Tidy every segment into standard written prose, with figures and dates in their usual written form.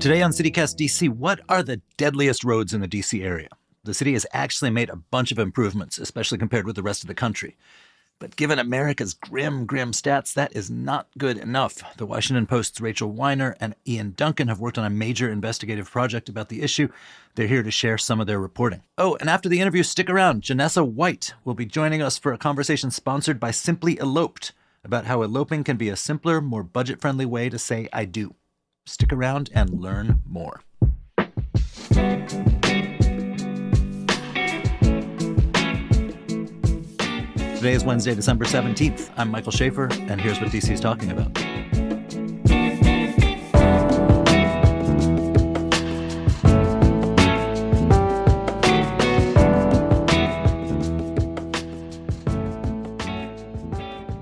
Today on CityCast DC, what are the deadliest roads in the DC area? The city has actually made a bunch of improvements, especially compared with the rest of the country. But given America's grim stats, that is not good enough. The Washington Post's Rachel Weiner and Ian Duncan have worked on a major investigative project about the issue. They're here to share some of their reporting. Oh, and after the interview, stick around. Janessa White will be joining us for a conversation sponsored by Simply Eloped about how eloping can be a simpler, more budget-friendly way to say I do. Stick around and learn more. Today is Wednesday, December 17th. I'm Michael Schaefer, and here's what DC is talking about.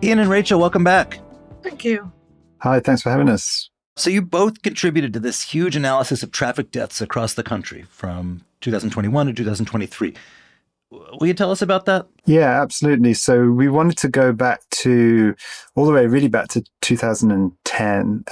Ian and Rachel, welcome back. Thank you. Hi, thanks for having us. So you both contributed to this huge analysis of traffic deaths across the country from 2021 to 2023. Will you tell us about that? Yeah, absolutely. So we wanted to go back to all the way really back to 2010,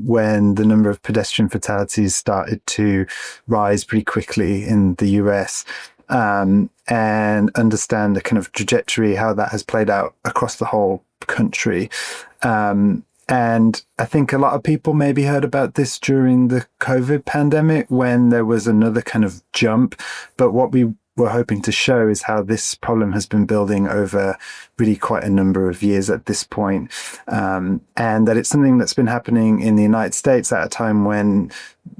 when the number of pedestrian fatalities started to rise pretty quickly in the US, and understand the kind of trajectory, how that has played out across the whole country. And I think a lot of people maybe heard about this during the COVID pandemic when there was another kind of jump. But what we were hoping to show is how this problem has been building over really quite a number of years at this point. And that it's something that's been happening in the United States at a time when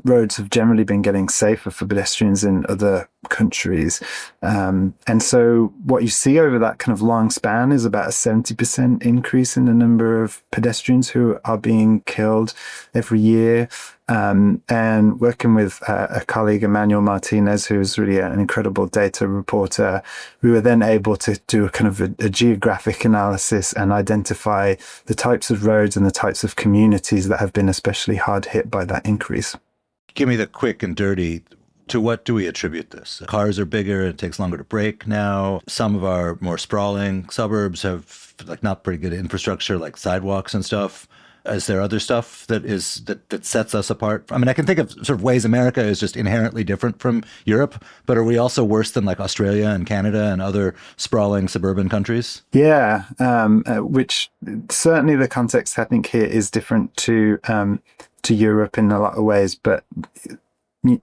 roads have generally been getting safer for pedestrians in other countries. And so what you see over that kind of long span is about a 70% increase in the number of pedestrians who are being killed every year. And working with a colleague, Emmanuel Martinez, who is really an incredible data reporter, we were then able to do a kind of a geographic analysis and identify the types of roads and the types of communities that have been especially hard hit by that increase. Give me the quick and dirty. To what do we attribute this? Cars are bigger, it takes longer to brake now. Some of our more sprawling suburbs have not pretty good infrastructure, like sidewalks and stuff. Is there other stuff that sets us apart? I mean, I can think of sort of ways America is just inherently different from Europe, but are we also worse than Australia and Canada and other sprawling suburban countries? Yeah, which certainly the context I think here is different to Europe in a lot of ways, but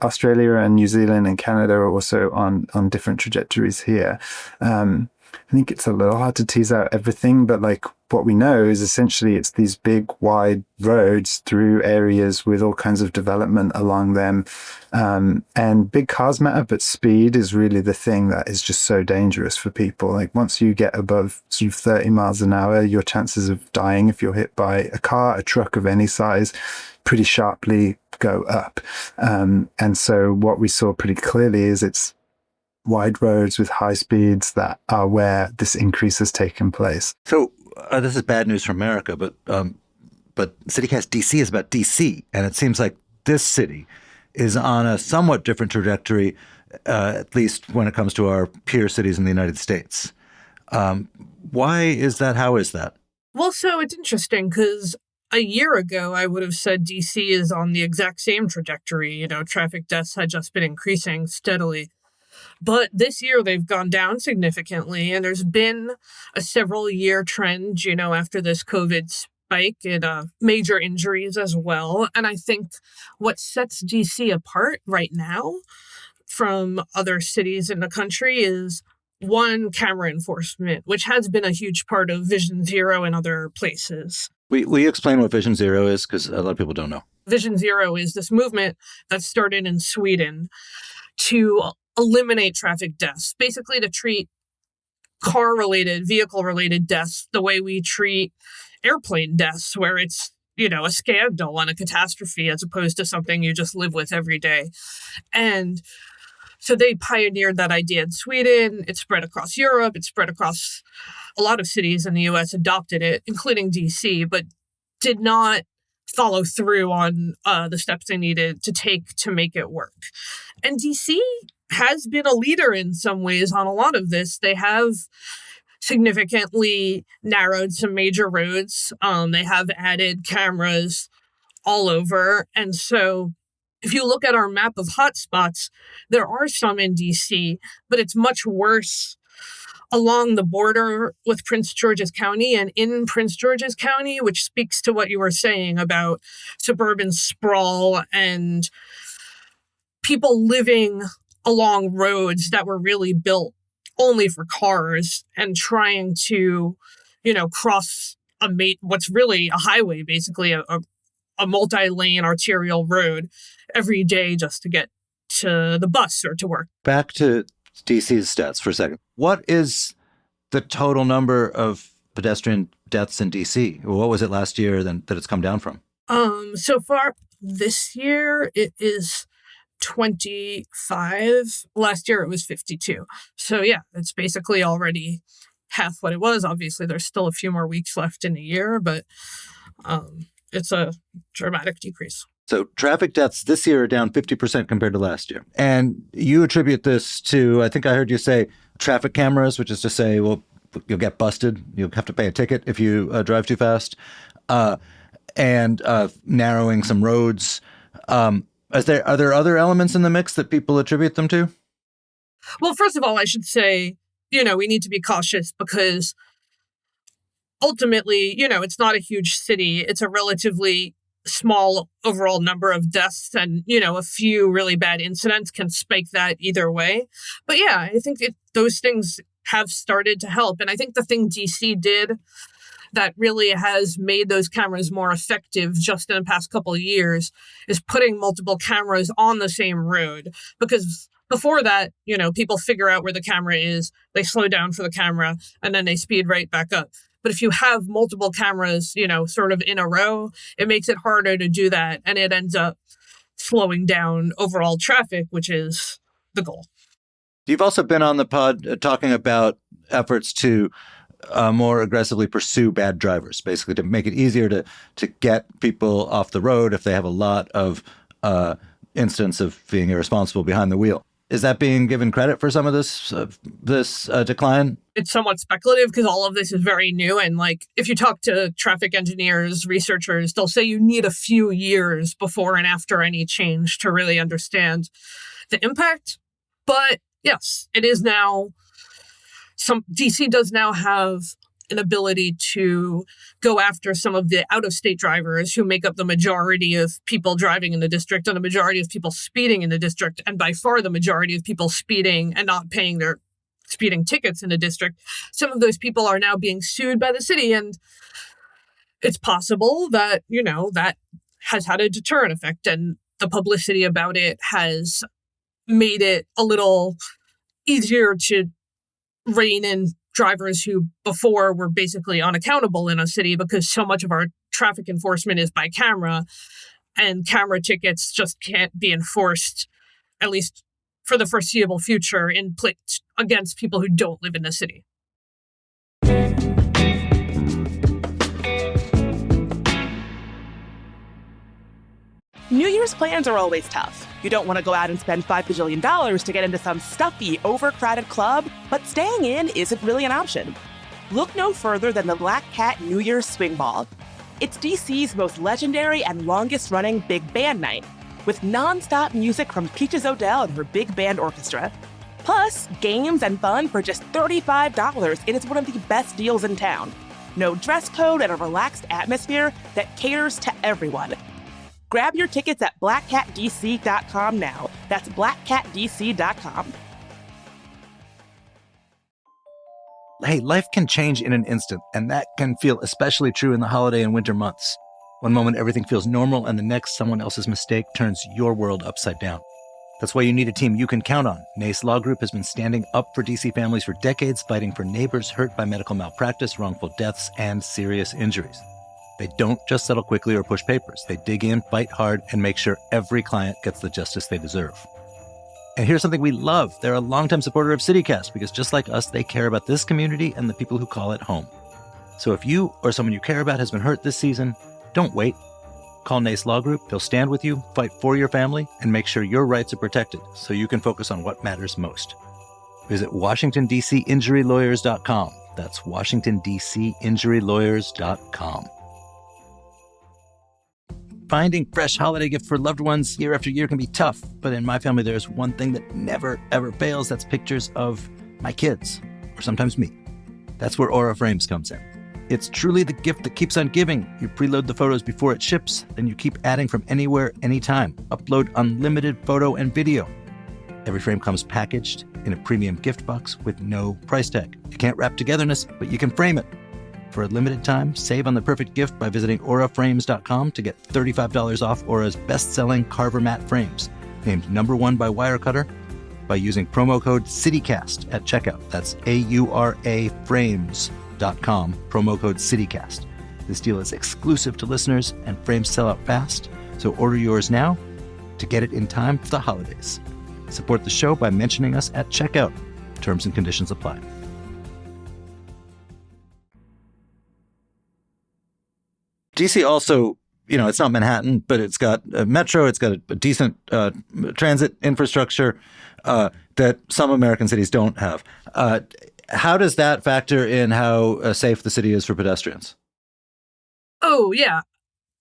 Australia and New Zealand and Canada are also on different trajectories here. I think it's a little hard to tease out everything, but what we know is essentially it's these big, wide roads through areas with all kinds of development along them. And big cars matter, but speed is really the thing that is just so dangerous for people. Once you get above sort of 30 miles an hour, your chances of dying if you're hit by a car, a truck of any size, pretty sharply go up. And so what we saw pretty clearly is it's wide roads with high speeds that are where this increase has taken place. So this is bad news for America, but CityCast DC is about DC, and it seems like this city is on a somewhat different trajectory, at least when it comes to our peer cities in the United States. Why is that? How is that? Well, so it's interesting because a year ago, I would have said DC is on the exact same trajectory. Traffic deaths had just been increasing steadily. But this year, they've gone down significantly, and there's been a several-year trend, after this COVID spike in major injuries as well. And I think what sets DC apart right now from other cities in the country is, one, camera enforcement, which has been a huge part of Vision Zero in other places. Will you explain what Vision Zero is? Because a lot of people don't know. Vision Zero is this movement that started in Sweden to eliminate traffic deaths, basically to treat car-related, vehicle-related deaths the way we treat airplane deaths, where it's, a scandal and a catastrophe as opposed to something you just live with every day. And so they pioneered that idea in Sweden. It spread across Europe. It spread across a lot of cities in the US, adopted it, including DC, but did not follow through on the steps they needed to take to make it work. And DC has been a leader in some ways on a lot of this. They have significantly narrowed some major roads. They have added cameras all over. And so if you look at our map of hotspots, there are some in DC, but it's much worse along the border with Prince George's County and in Prince George's County, which speaks to what you were saying about suburban sprawl and people living along roads that were really built only for cars and trying to, cross what's really a highway, basically a multi-lane arterial road every day just to get to the bus or to work. Back to DC's stats for a second. What is the total number of pedestrian deaths in DC? What was it last year that it's come down from? So far this year, it is 25. Last year, it was 52. So yeah, it's basically already half what it was. Obviously, there's still a few more weeks left in the year, but it's a dramatic decrease. So traffic deaths this year are down 50% compared to last year. And you attribute this to, I think I heard you say, traffic cameras, which is to say, well, you'll get busted. You'll have to pay a ticket if you drive too fast. And narrowing some roads. Are there other elements in the mix that people attribute them to? Well, first of all, I should say, we need to be cautious because ultimately, it's not a huge city. It's a relatively small overall number of deaths and, a few really bad incidents can spike that either way. But yeah, I think those things have started to help. And I think the thing DC did that really has made those cameras more effective just in the past couple of years is putting multiple cameras on the same road. Because before that, people figure out where the camera is, they slow down for the camera, and then they speed right back up. But if you have multiple cameras, sort of in a row, it makes it harder to do that. And it ends up slowing down overall traffic, which is the goal. You've also been on the pod talking about efforts to more aggressively pursue bad drivers, basically to make it easier to get people off the road if they have a lot of instances of being irresponsible behind the wheel. Is that being given credit for some of this decline? It's somewhat speculative because all of this is very new. And if you talk to traffic engineers, researchers, they'll say you need a few years before and after any change to really understand the impact. But yes, it is now. DC does now have an ability to go after some of the out-of-state drivers who make up the majority of people driving in the district and the majority of people speeding in the district, and by far the majority of people speeding and not paying their speeding tickets in the district. Some of those people are now being sued by the city, and it's possible that, that has had a deterrent effect, and the publicity about it has made it a little easier to rein in drivers who before were basically unaccountable in a city because so much of our traffic enforcement is by camera, and camera tickets just can't be enforced, at least for the foreseeable future, against people who don't live in the city. New Year's plans are always tough. You don't want to go out and spend $5 bajillion to get into some stuffy, overcrowded club, but staying in isn't really an option. Look no further than the Black Cat New Year's Swing Ball. It's DC's most legendary and longest-running big band night, with non-stop music from Peaches O'Dell and her big band orchestra. Plus, games and fun for just $35. It is one of the best deals in town. No dress code and a relaxed atmosphere that caters to everyone. Grab your tickets at blackcatdc.com now. That's blackcatdc.com. Hey, life can change in an instant, and that can feel especially true in the holiday and winter months. One moment everything feels normal, and the next someone else's mistake turns your world upside down. That's why you need a team you can count on. NACE Law Group has been standing up for DC families for decades, fighting for neighbors hurt by medical malpractice, wrongful deaths, and serious injuries. They don't just settle quickly or push papers. They dig in, fight hard, and make sure every client gets the justice they deserve. And here's something we love. They're a longtime supporter of CityCast because just like us, they care about this community and the people who call it home. So if you or someone you care about has been hurt this season, don't wait. Call NACE Law Group. They'll stand with you, fight for your family, and make sure your rights are protected so you can focus on what matters most. Visit WashingtonDCInjuryLawyers.com. That's WashingtonDCInjuryLawyers.com. Finding fresh holiday gifts for loved ones year after year can be tough, but in my family, there's one thing that never, ever fails. That's pictures of my kids, or sometimes me. That's where Aura Frames comes in. It's truly the gift that keeps on giving. You preload the photos before it ships, then you keep adding from anywhere, anytime. Upload unlimited photo and video. Every frame comes packaged in a premium gift box with no price tag. You can't wrap togetherness, but you can frame it. For a limited time, save on the perfect gift by visiting auraframes.com to get $35 off Aura's best-selling Carver Matte frames, named #1 by Wirecutter, by using promo code CITYCAST at checkout. That's auraframes.com, promo code CITYCAST. This deal is exclusive to listeners, and frames sell out fast, so order yours now to get it in time for the holidays. Support the show by mentioning us at checkout. Terms and conditions apply. DC also, it's not Manhattan, but it's got a metro, it's got a decent transit infrastructure that some American cities don't have. How does that factor in how safe the city is for pedestrians? Oh, yeah,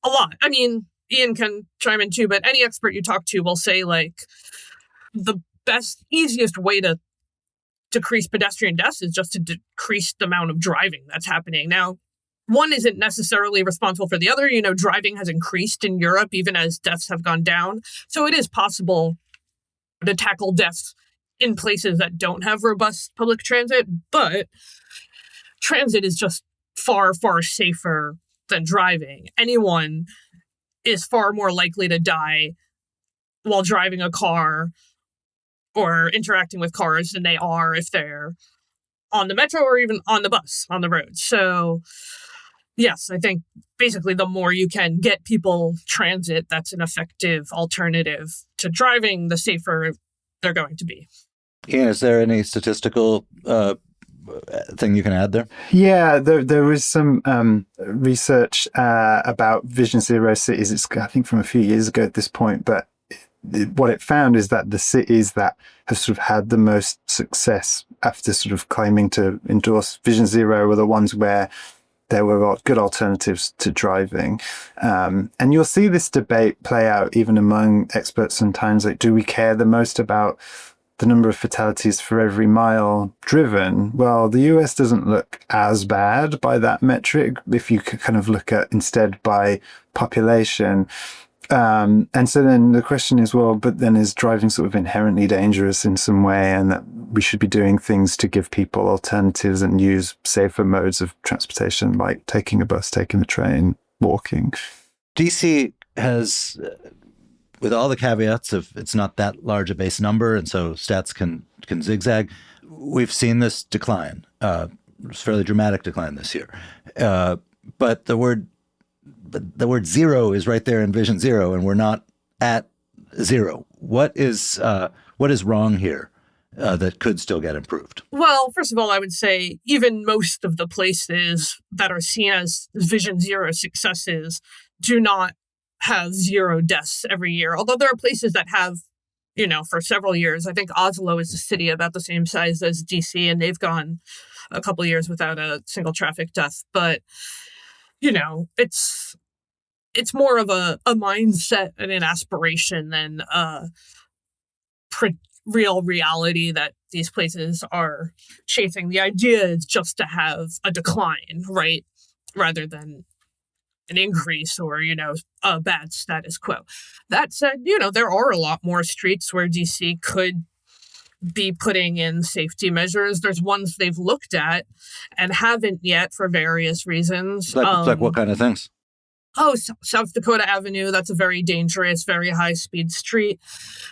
a lot. I mean, Ian can chime in too, but any expert you talk to will say, like, the best, easiest way to decrease pedestrian deaths is just to decrease the amount of driving that's happening. Now, one isn't necessarily responsible for the other. Driving has increased in Europe, even as deaths have gone down. So it is possible to tackle deaths in places that don't have robust public transit, but transit is just far, far safer than driving. Anyone is far more likely to die while driving a car or interacting with cars than they are if they're on the metro or even on the bus, on the road. So yes, I think basically the more you can get people transit, that's an effective alternative to driving, the safer they're going to be. Ian, is there any statistical thing you can add there? Yeah, there was some research about Vision Zero cities. It's, I think, from a few years ago at this point, but what it found is that the cities that have sort of had the most success after sort of claiming to endorse Vision Zero were the ones where there were good alternatives to driving. And you'll see this debate play out even among experts sometimes, like, do we care the most about the number of fatalities for every mile driven? Well, the US doesn't look as bad by that metric if you could kind of look at instead by population. And so then the question is, well, but then is driving sort of inherently dangerous in some way, and that we should be doing things to give people alternatives and use safer modes of transportation, like taking a bus, taking the train, walking? DC has, with all the caveats of it's not that large a base number, and so stats can zigzag, we've seen this decline, fairly dramatic decline this year. But the word zero is right there in Vision Zero, and we're not at zero. What is wrong here that could still get improved? Well, first of all, I would say even most of the places that are seen as Vision Zero successes do not have zero deaths every year. Although there are places that have, for several years. I think Oslo is a city about the same size as DC, and they've gone a couple of years without a single traffic death. But it's more of a mindset and an aspiration than a real reality that these places are chasing. The idea is just to have a decline, right? Rather than an increase or, a bad status quo. That said, there are a lot more streets where DC could be putting in safety measures. There's ones they've looked at and haven't yet for various reasons. Like what kind of things? Oh, South Dakota Avenue, that's a very dangerous, very high-speed street.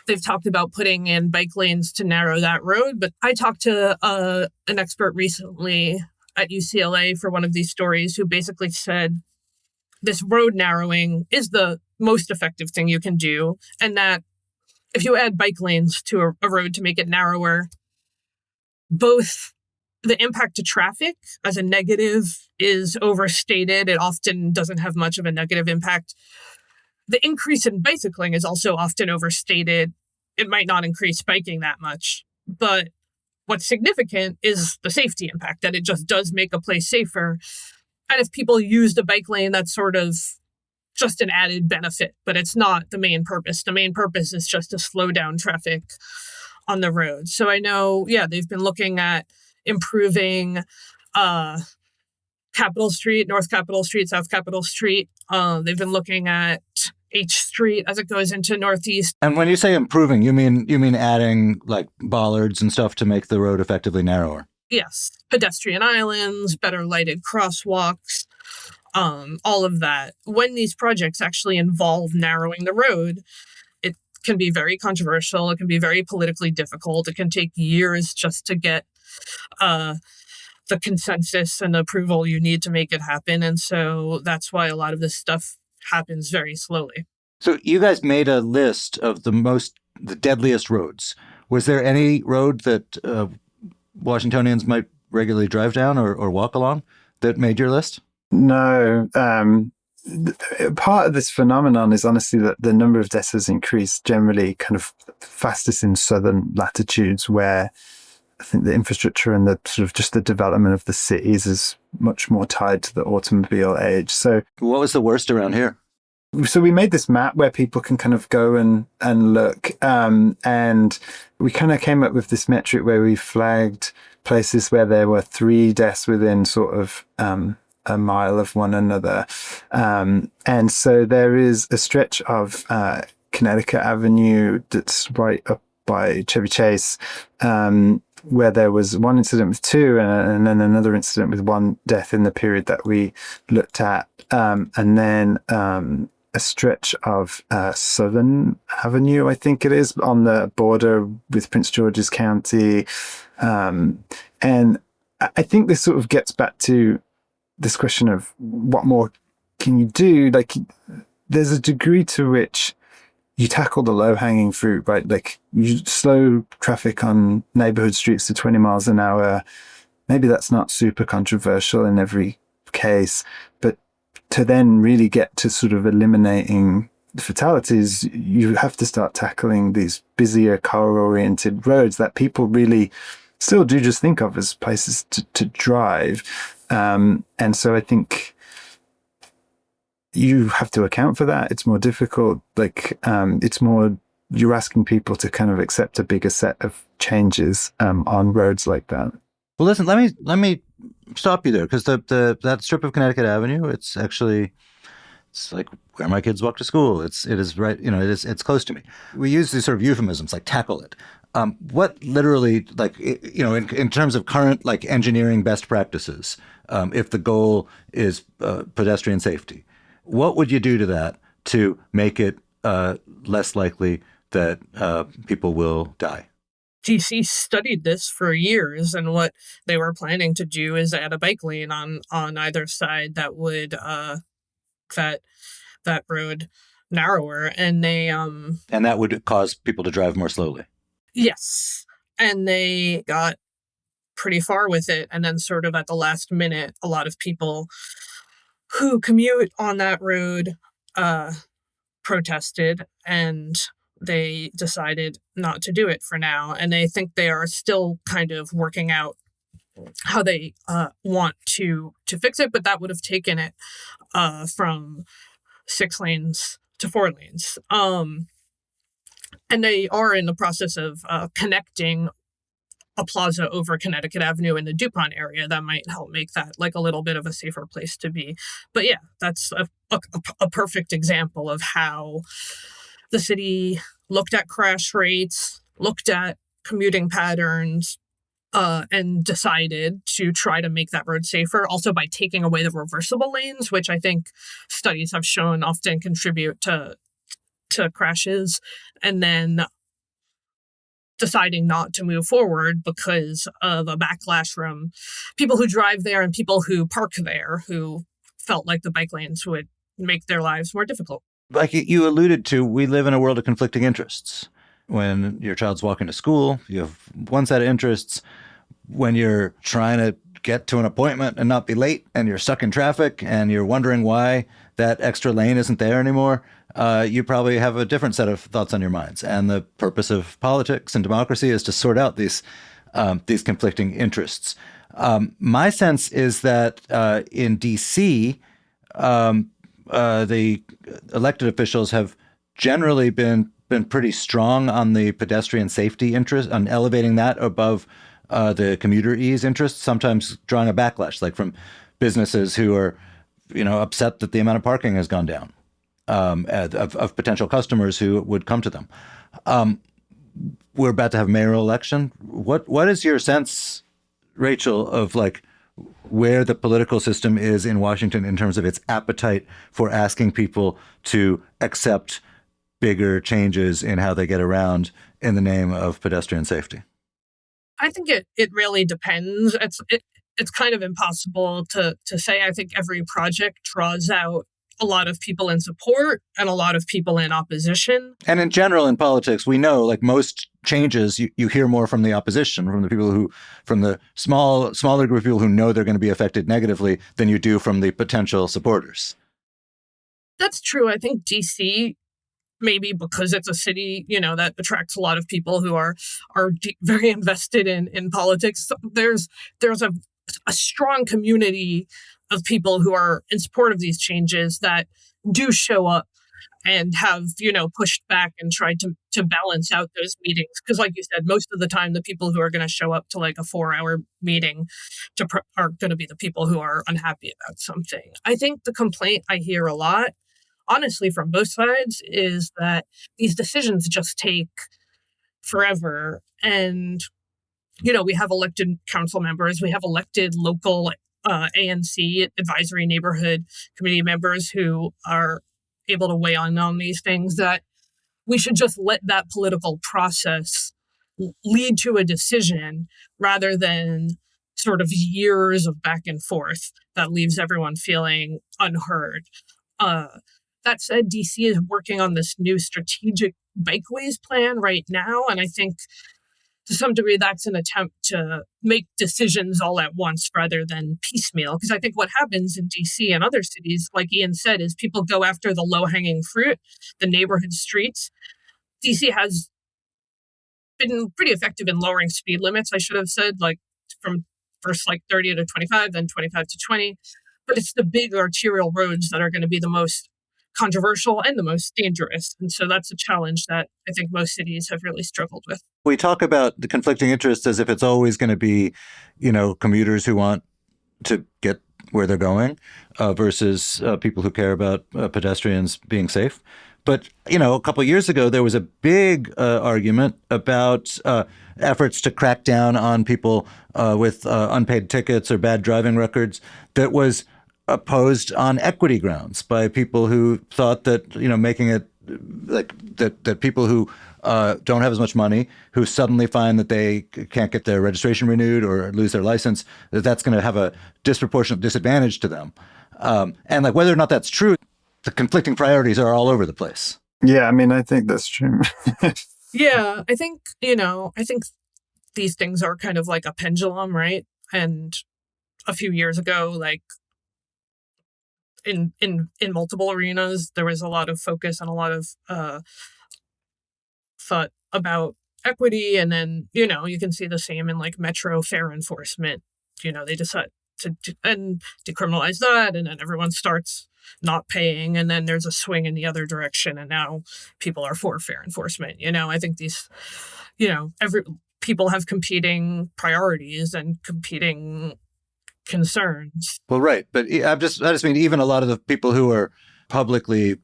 They've talked about putting in bike lanes to narrow that road, but I talked to an expert recently at UCLA for one of these stories who basically said this road narrowing is the most effective thing you can do, and that if you add bike lanes to a road to make it narrower, both the impact to traffic as a negative is overstated. It often doesn't have much of a negative impact. The increase in bicycling is also often overstated. It might not increase biking that much, but what's significant is the safety impact, that it just does make a place safer. And if people use the bike lane, that's sort of just an added benefit, but it's not the main purpose. The main purpose is just to slow down traffic on the road. So I know, they've been looking at improving Capitol Street, North Capitol Street, South Capitol Street. They've been looking at H Street as it goes into Northeast. And when you say improving, you mean adding like bollards and stuff to make the road effectively narrower? Yes, pedestrian islands, better lighted crosswalks, all of that. When these projects actually involve narrowing the road, it can be very controversial. It can be very politically difficult. It can take years just to get the consensus and approval you need to make it happen. And so that's why a lot of this stuff happens very slowly. So you guys made a list of the deadliest roads. Was there any road that Washingtonians might regularly drive down or walk along that made your list? No. Part of this phenomenon is honestly that the number of deaths has increased generally kind of fastest in southern latitudes, where I think the infrastructure and the sort of just the development of the cities is much more tied to the automobile age. So what was the worst around here? So we made this map where people can kind of go and look. And we kind of came up with this metric where we flagged places where there were 3 deaths within sort of a mile of one another. And so there is a stretch of Connecticut Avenue that's right up by Chevy Chase, where there was one incident with 2 and then another incident with 1 death in the period that we looked at. And then a stretch of Southern Avenue, I think it is, on the border with Prince George's County. And I think this sort of gets back to this question of what more can you do? Like, there's a degree to which you tackle the low-hanging fruit, right? Like, you slow traffic on neighborhood streets to 20 miles an hour. Maybe that's not super controversial in every case, but to then really get to sort of eliminating fatalities, you have to start tackling these busier, car-oriented roads that people really still do just think of as places to drive. And so I think you have to account for that. It's more difficult. Like, it's more, you're asking people to kind of accept a bigger set of changes on roads like that. Well, listen, let me stop you there, because that strip of Connecticut Avenue, it's like where my kids walk to school. It is right, it's close to me. We use these sort of euphemisms like tackle it. What literally, like, in terms of current like engineering best practices, if the goal is pedestrian safety, what would you do to that to make it less likely that people will die? DC studied this for years, and what they were planning to do is add a bike lane on either side that would that road narrower, and they and that would cause people to drive more slowly. Yes, and they got pretty far with it, and then sort of at the last minute, a lot of people who commute on that road protested, and they decided not to do it for now. And they think they are still kind of working out how they want to fix it, but that would have taken it from 6 lanes to 4 lanes. And they are in the process of connecting a plaza over Connecticut Avenue in the DuPont area that might help make that like a little bit of a safer place to be. But yeah, that's a perfect example of how the city looked at crash rates, looked at commuting patterns, and decided to try to make that road safer. Also by taking away the reversible lanes, which I think studies have shown often contribute to crashes, and then deciding not to move forward because of a backlash from people who drive there and people who park there, who felt like the bike lanes would make their lives more difficult. Like you alluded to, we live in a world of conflicting interests. When your child's walking to school, you have one set of interests. When you're trying to get to an appointment and not be late, and you're stuck in traffic and you're wondering why that extra lane isn't there anymore, you probably have a different set of thoughts on your minds. And the purpose of politics and democracy is to sort out these conflicting interests. My sense is that in DC, the elected officials have generally been pretty strong on the pedestrian safety interest, on elevating that above the commuter ease interest, sometimes drawing a backlash, like from businesses who are, upset that the amount of parking has gone down, of potential customers who would come to them. We're about to have a mayoral election. What is your sense, Rachel, of like where the political system is in Washington in terms of its appetite for asking people to accept bigger changes in how they get around in the name of pedestrian safety? I think it really depends. It's kind of impossible to say. I think every project draws out a lot of people in support and a lot of people in opposition. And in general, in politics, we know, like most changes, you hear more from the opposition, from the people from the smaller group of people who know they're going to be affected negatively than you do from the potential supporters. That's true. I think DC, maybe because it's a city, that attracts a lot of people who are very invested in politics. There's a strong community of people who are in support of these changes that do show up and have, pushed back and tried to balance out those meetings. Because like you said, most of the time, the people who are going to show up to like a 4-hour meeting are going to be the people who are unhappy about something. I think the complaint I hear a lot, honestly, from both sides, is that these decisions just take forever. And, we have elected council members, we have elected local ANC advisory neighborhood committee members who are able to weigh on these things, that we should just let that political process lead to a decision rather than sort of years of back and forth that leaves everyone feeling unheard. That said, DC is working on this new strategic bikeways plan right now, and I think to some degree, that's an attempt to make decisions all at once rather than piecemeal. Because I think what happens in DC and other cities, like Ian said, is people go after the low-hanging fruit, the neighborhood streets. DC has been pretty effective in lowering speed limits, I should have said, like from first like 30 to 25, then 25 to 20. But it's the big arterial roads that are going to be the most controversial and the most dangerous. And so that's a challenge that I think most cities have really struggled with. We talk about the conflicting interests as if it's always going to be, commuters who want to get where they're going versus people who care about pedestrians being safe. But, a couple of years ago, there was a big argument about efforts to crack down on people with unpaid tickets or bad driving records that was opposed on equity grounds by people who thought that, making it like that people who don't have as much money, who suddenly find that they can't get their registration renewed or lose their license, that's going to have a disproportionate disadvantage to them. And like whether or not that's true, the conflicting priorities are all over the place. Yeah, I mean, I think that's true. Yeah, I think, I think these things are kind of like a pendulum, right? And a few years ago, like in multiple arenas, there was a lot of focus and a lot of thought about equity. And then, you can see the same in like metro fare enforcement. They decide to decriminalize that, and then everyone starts not paying, and then there's a swing in the other direction, and now people are for fare enforcement. I think these, every people have competing priorities and competing concerns. Well, right. But I just mean even a lot of the people who are publicly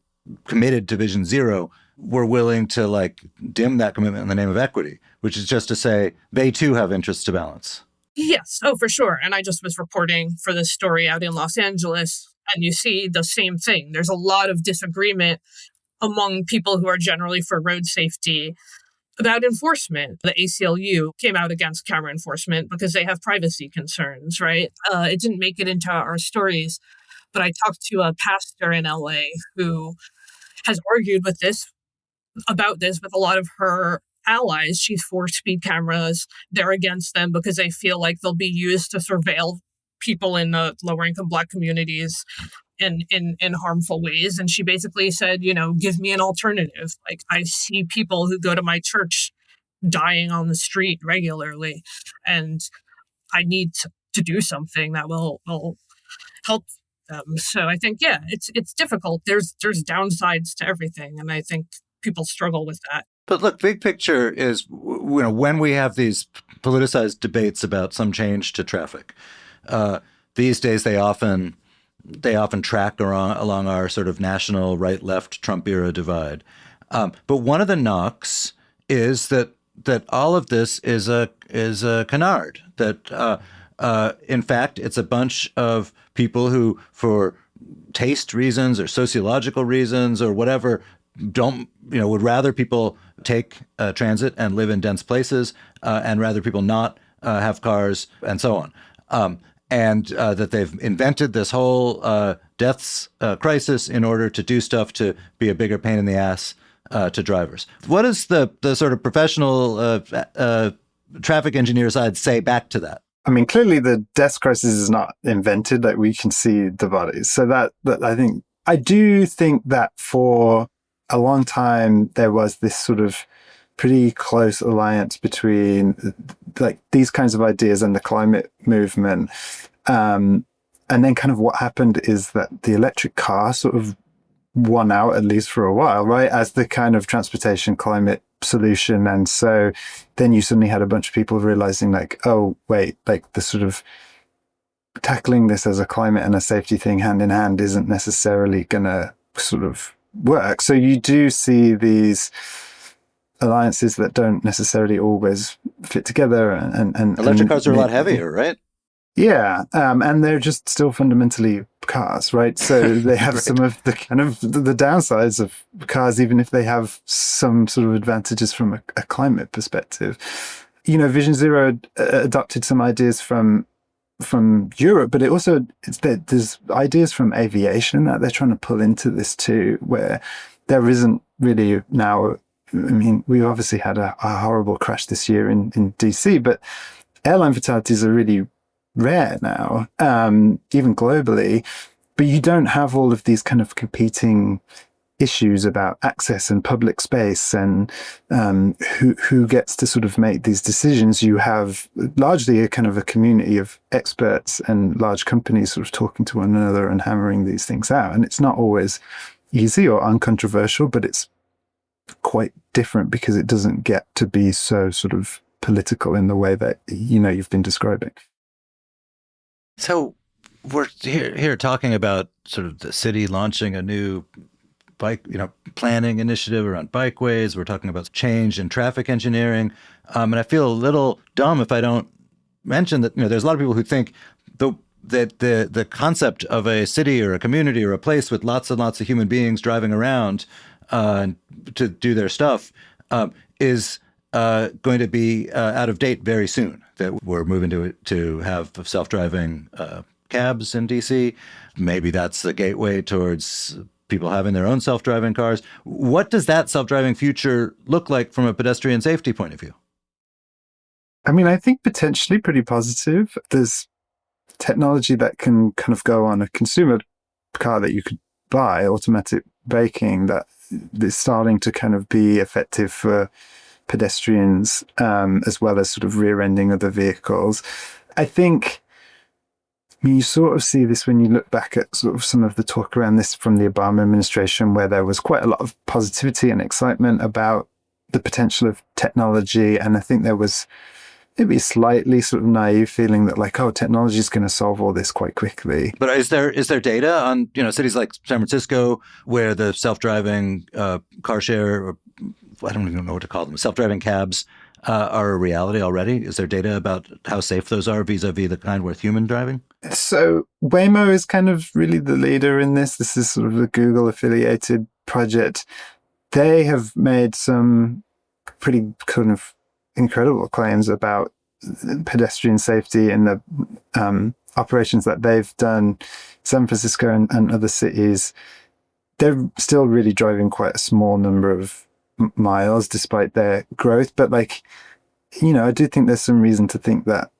committed to Vision Zero were willing to like dim that commitment in the name of equity, which is just to say they too have interests to balance. Yes. Oh, for sure. And I just was reporting for this story out in Los Angeles, and you see the same thing. There's a lot of disagreement among people who are generally for road safety about enforcement. The ACLU came out against camera enforcement because they have privacy concerns, right? It didn't make it into our stories, but I talked to a pastor in LA who has argued about this with a lot of her allies. She's for speed cameras. They're against them because they feel like they'll be used to surveil people in the lower income Black communities in harmful ways. And she basically said, give me an alternative. Like, I see people who go to my church dying on the street regularly, and I need to do something that will help them. So I think, yeah, it's difficult. There's downsides to everything, and I think people struggle with that. But look, big picture is, when we have these politicized debates about some change to traffic, these days they often track along our sort of national right-left Trump era divide. But one of the knocks is that all of this is a canard. That in fact it's a bunch of people who, for taste reasons or sociological reasons or whatever, would rather people take transit and live in dense places, and rather people not have cars, and so on. And that they've invented this whole deaths crisis in order to do stuff to be a bigger pain in the ass to drivers. What does the sort of professional traffic engineer side say back to that? I mean, clearly the death crisis is not invented. Like, we can see the bodies. So that I do think that for a long time there was this sort of pretty close alliance between like these kinds of ideas and the climate movement. And then kind of what happened is that the electric car sort of won out, at least for a while, right, as the kind of transportation climate solution. And so then you suddenly had a bunch of people realizing like, oh, wait, like the sort of tackling this as a climate and a safety thing hand in hand isn't necessarily going to sort of work. So you do see these alliances that don't necessarily always fit together. And electric cars are a lot heavier, right? Yeah. And they're just still fundamentally cars, right? So they have right. Some of the kind of the downsides of cars, even if they have some sort of advantages from a climate perspective. Vision Zero adopted some ideas from Europe, but there's ideas from aviation that they're trying to pull into this too, where there isn't really now. I mean, we obviously had a horrible crash this year in DC, but airline fatalities are really rare now, even globally. But you don't have all of these kind of competing issues about access and public space and who gets to sort of make these decisions. You have largely a kind of a community of experts and large companies sort of talking to one another and hammering these things out. And it's not always easy or uncontroversial, but it's quite different because it doesn't get to be so sort of political in the way that you've been describing. So we're here talking about sort of the city launching a new bike, planning initiative around bikeways. We're talking about change in traffic engineering, and I feel a little dumb if I don't mention that there's a lot of people who think that the concept of a city or a community or a place with lots and lots of human beings driving around to do their stuff is going to be out of date very soon. That we're moving to have self-driving cabs in DC. Maybe that's the gateway towards people having their own self-driving cars. What does that self-driving future look like from a pedestrian safety point of view? I mean, I think potentially pretty positive. There's technology that can kind of go on a consumer car that you could buy, automatic braking, that is starting to kind of be effective for pedestrians, as well as sort of rear-ending other vehicles. I mean, you sort of see this when you look back at sort of some of the talk around this from the Obama administration, where there was quite a lot of positivity and excitement about the potential of technology. And I think there was maybe a slightly sort of naive feeling that like, oh, technology is going to solve all this quite quickly. But is there data on, cities like San Francisco where the self-driving car share, or I don't even know what to call them, self-driving cabs are a reality already? Is there data about how safe those are vis-a-vis the kind with human driving? So Waymo is kind of really the leader in this. This is sort of a Google affiliated project. They have made some pretty kind of incredible claims about pedestrian safety in the operations that they've done. San Francisco and other cities, they're still really driving quite a small number of miles despite their growth. But I do think there's some reason to think that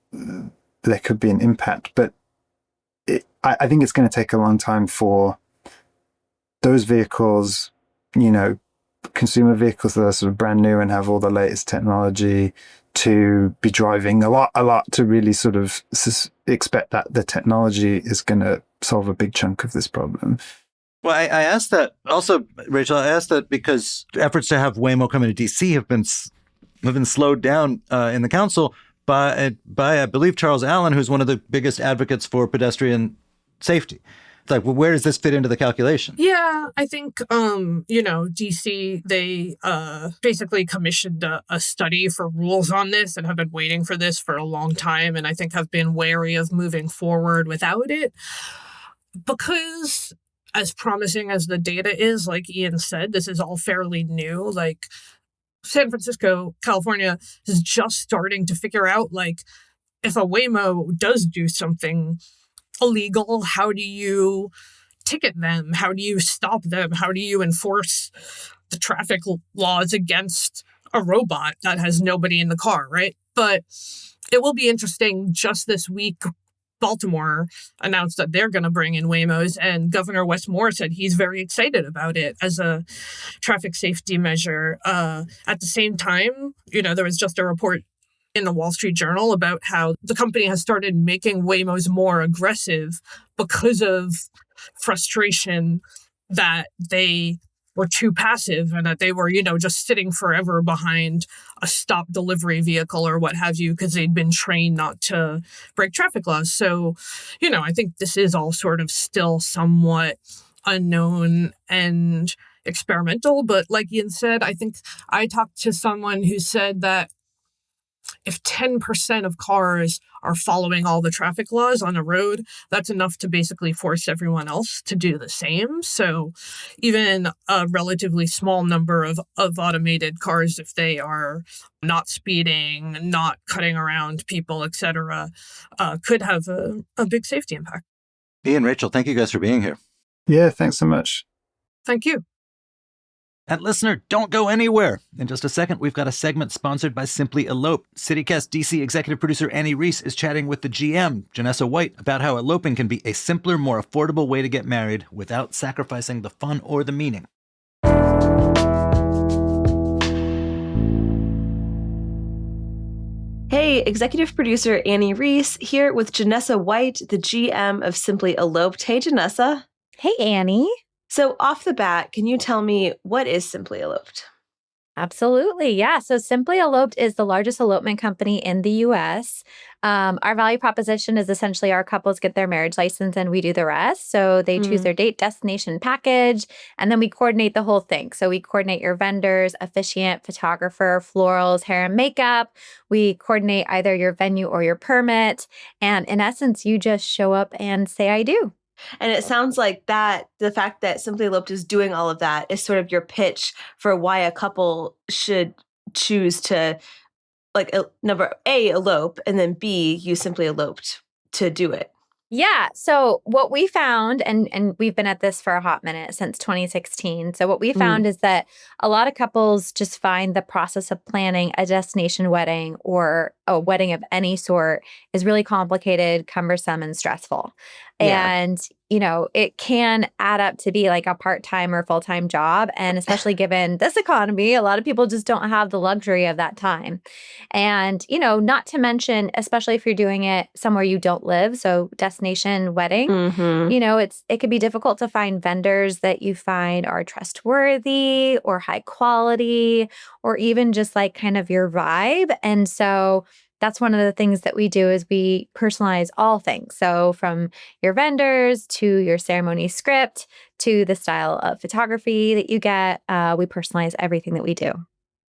there could be an impact. But I think it's going to take a long time for those vehicles, consumer vehicles that are sort of brand new and have all the latest technology, to be driving a lot to really sort of expect that the technology is going to solve a big chunk of this problem. Well, I asked that also, Rachel. I asked that because efforts to have Waymo come into DC have been slowed down in the council by I believe Charles Allen, who's one of the biggest advocates for pedestrian safety. It's like, well, where does this fit into the calculation? Yeah, I think, DC, they basically commissioned a study for rules on this and have been waiting for this for a long time, and I think have been wary of moving forward without it. Because as promising as the data is, like Ian said, this is all fairly new. Like San Francisco, California is just starting to figure out, like, if a Waymo does do something illegal, how do you ticket them? How do you stop them? How do you enforce the traffic laws against a robot that has nobody in the car, right? But it will be interesting. Just this week, Baltimore announced that they're going to bring in Waymos, and Governor Wes Moore said he's very excited about it as a traffic safety measure. At the same time, there was just a report in the Wall Street Journal about how the company has started making Waymos more aggressive because of frustration that they were too passive and that they were, just sitting forever behind a stop delivery vehicle or what have you, because they'd been trained not to break traffic laws. So, I think this is all sort of still somewhat unknown and experimental. But like Ian said, I think I talked to someone who said that if 10% of cars are following all the traffic laws on a road, that's enough to basically force everyone else to do the same. So even a relatively small number of automated cars, if they are not speeding, not cutting around people, etc., could have a big safety impact. Ian, Rachel, thank you guys for being here. Yeah, thanks so much. Thank you. And listener, don't go anywhere. In just a second, we've got a segment sponsored by Simply Elope. CityCast DC executive producer Annie Reese is chatting with the GM, Janessa White, about how eloping can be a simpler, more affordable way to get married without sacrificing the fun or the meaning. Hey, executive producer Annie Reese here with Janessa White, the GM of Simply Eloped. Hey, Janessa. Hey, Annie. So off the bat, can you tell me what is Simply Eloped? Absolutely. Yeah. So Simply Eloped is the largest elopement company in the U.S. Our value proposition is essentially our couples get their marriage license and we do the rest. So they choose their date, destination, package, and then we coordinate the whole thing. So we coordinate your vendors, officiant, photographer, florals, hair and makeup. We coordinate either your venue or your permit. And in essence, you just show up and say, I do. And it sounds like that the fact that Simply Eloped is doing all of that is sort of your pitch for why a couple should choose to, like, number A, elope, and then B, you Simply Eloped to do it. Yeah. So what we found, and we've been at this for a hot minute since 2016. So what we found is that a lot of couples just find the process of planning a destination wedding or a wedding of any sort is really complicated, cumbersome, and stressful. Yeah. And, it can add up to be like a part-time or full-time job. And especially given this economy, a lot of people just don't have the luxury of that time. And, not to mention, especially if you're doing it somewhere you don't live, so destination wedding, it could be difficult to find vendors that you find are trustworthy or high quality or even just like kind of your vibe. And so that's one of the things that we do is we personalize all things. So from your vendors to your ceremony script to the style of photography that you get, we personalize everything that we do.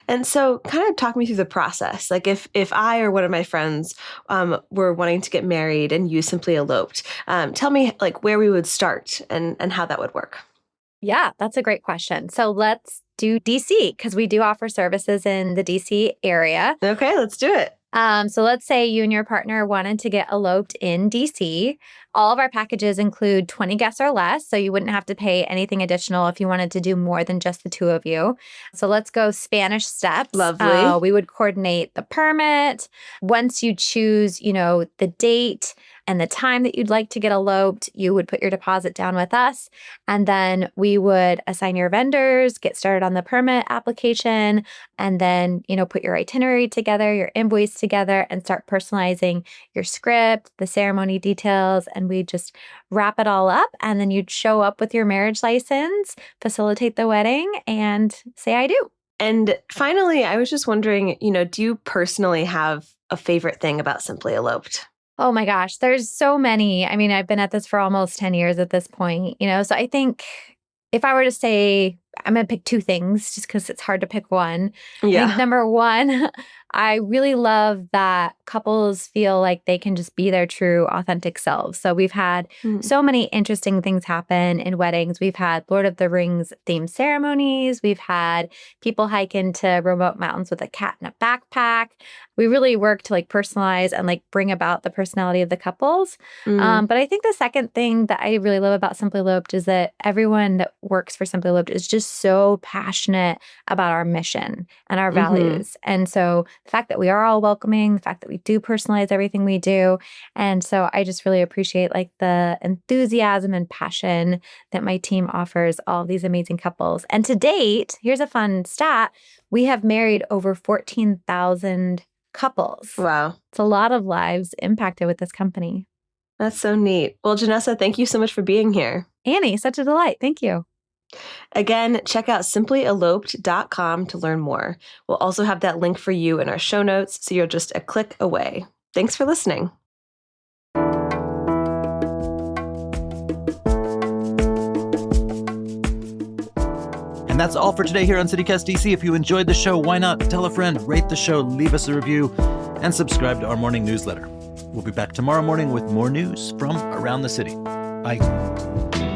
And so kind of talk me through the process. Like if I or one of my friends were wanting to get married and you Simply Eloped, tell me like where we would start and how that would work. Yeah, that's a great question. So let's do DC because we do offer services in the DC area. Okay, let's do it. So let's say you and your partner wanted to get eloped in DC. All of our packages include 20 guests or less, so you wouldn't have to pay anything additional if you wanted to do more than just the two of you. So let's go Spanish steps. Lovely. We would coordinate the permit. Once you choose, the date and the time that you'd like to get eloped. You would put your deposit down with us, and then we would assign your vendors, get started on the permit application, and then, put your itinerary together, your invoice together, and start personalizing your script, the ceremony details, and we just wrap it all up. And then you'd show up with your marriage license, facilitate the wedding, and say, I do. And finally, I was just wondering, do you personally have a favorite thing about Simply Eloped? Oh my gosh, there's so many. I mean, I've been at this for almost 10 years at this point, so I think if I were to say, I'm going to pick two things just because it's hard to pick one. Yeah. I think number one, I really love that couples feel like they can just be their true, authentic selves. So we've had so many interesting things happen in weddings. We've had Lord of the Rings themed ceremonies. We've had people hike into remote mountains with a cat in a backpack. We really work to personalize and bring about the personality of the couples. But I think the second thing that I really love about Simply Eloped is that everyone that works for Simply Eloped is just so passionate about our mission and our values. And so the fact that we are all welcoming, the fact that we do personalize everything we do. And so I just really appreciate the enthusiasm and passion that my team offers all of these amazing couples. And to date, here's a fun stat. We have married over 14,000 couples. Wow. It's a lot of lives impacted with this company. That's so neat. Well, Janessa, thank you so much for being here. Annie, such a delight. Thank you. Again, check out simplyeloped.com to learn more. We'll also have that link for you in our show notes, so you're just a click away. Thanks for listening. And that's all for today here on CityCast DC. If you enjoyed the show, why not tell a friend, rate the show, leave us a review, and subscribe to our morning newsletter. We'll be back tomorrow morning with more news from around the city. Bye.